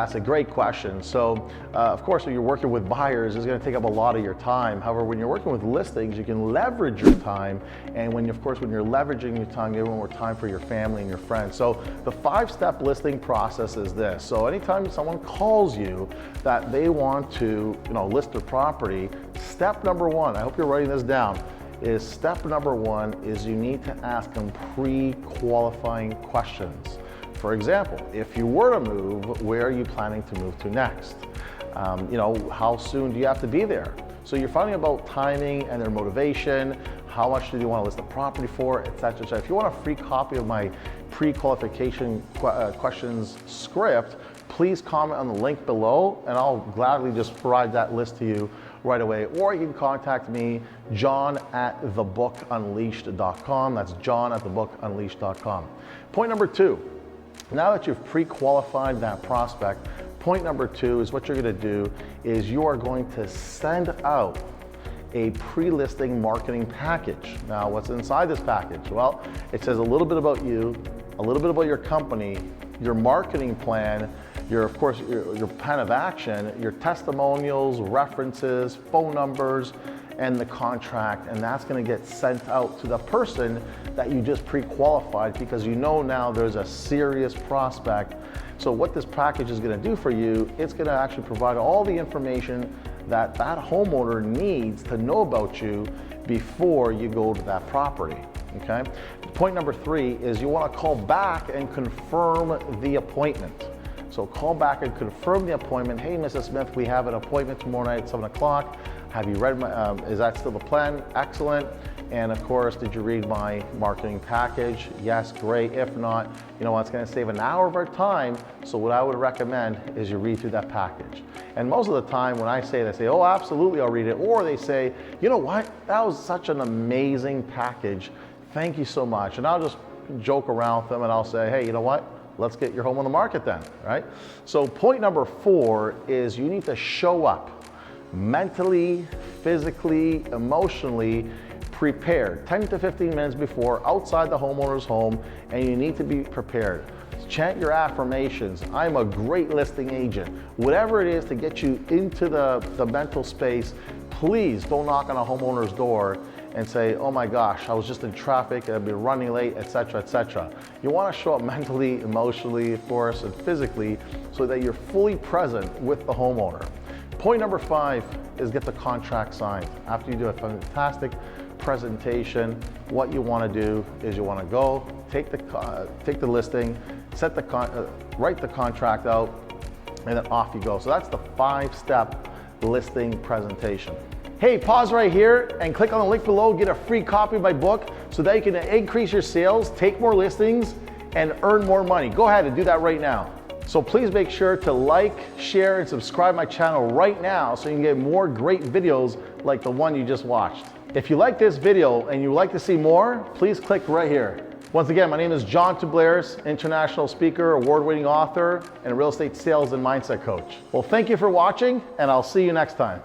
it's a great question. So, of course, when you're working with buyers, it's going to take up a lot of your time. However, when you're working with listings, you can leverage your time. And when you're leveraging your time, you have more time for your family and your friends. So, the 5-step listing process is this. So, anytime someone calls you that they want to, list their property, step number 1, I hope you're writing this down, is step number 1 is you need to ask them pre-qualifying questions. For example, if you were to move, where are you planning to move to next? How soon do you have to be there? So you're finding about timing and their motivation, how much do you want to list the property for, etc., etc. If you want a free copy of my pre-qualification questions script, please comment on the link below and I'll gladly just provide that list to you right away. Or you can contact me, john@thebookunleashed.com. That's john@thebookunleashed.com. Point number 2, now that you've pre-qualified that prospect, point number 2 is what you're going to do is you are going to send out a pre-listing marketing package. Now, what's inside this package? Well, it says a little bit about you, a little bit about your company, your marketing plan, your plan of action, your testimonials, references, phone numbers, and the contract, and that's going to get sent out to the person that you just pre-qualified because now there's a serious prospect. So what this package is going to do for you, it's going to actually provide all the information that homeowner needs to know about you before you go to that property. Okay? Point number 3 is you want to call back and confirm the appointment. So call back and confirm the appointment. Hey, Mrs. Smith, we have an appointment tomorrow night at 7 o'clock. Have you read is that still the plan? Excellent. And of course, did you read my marketing package? Yes, great. If not, it's going to save an hour of our time. So what I would recommend is you read through that package. And most of the time when I say it, they say, oh, absolutely, I'll read it. Or they say, you know what? That was such an amazing package. Thank you so much. And I'll just joke around with them and I'll say, hey, you know what? Let's get your home on the market then, right? So point number 4 is you need to show up mentally, physically, emotionally prepared 10 to 15 minutes before outside the homeowner's home, and you need to be prepared. Chant your affirmations. I'm a great listing agent. Whatever it is to get you into the mental space, please don't knock on a homeowner's door and say, oh my gosh, I was just in traffic, I've been running late, etc., etc. You want to show up mentally, emotionally, of course, and physically so that you're fully present with the homeowner. Point number 5 is get the contract signed. After you do a fantastic presentation, what you want to do is you want to go, take the listing, write the contract out, and then off you go. So that's the 5-step listing presentation. Hey, pause right here and click on the link below, get a free copy of my book so that you can increase your sales, take more listings, and earn more money. Go ahead and do that right now. So please make sure to like, share, and subscribe my channel right now so you can get more great videos like the one you just watched. If you like this video and you would like to see more, please click right here. Once again, my name is John Toublaris, international speaker, award-winning author, and real estate sales and mindset coach. Well, thank you for watching, and I'll see you next time.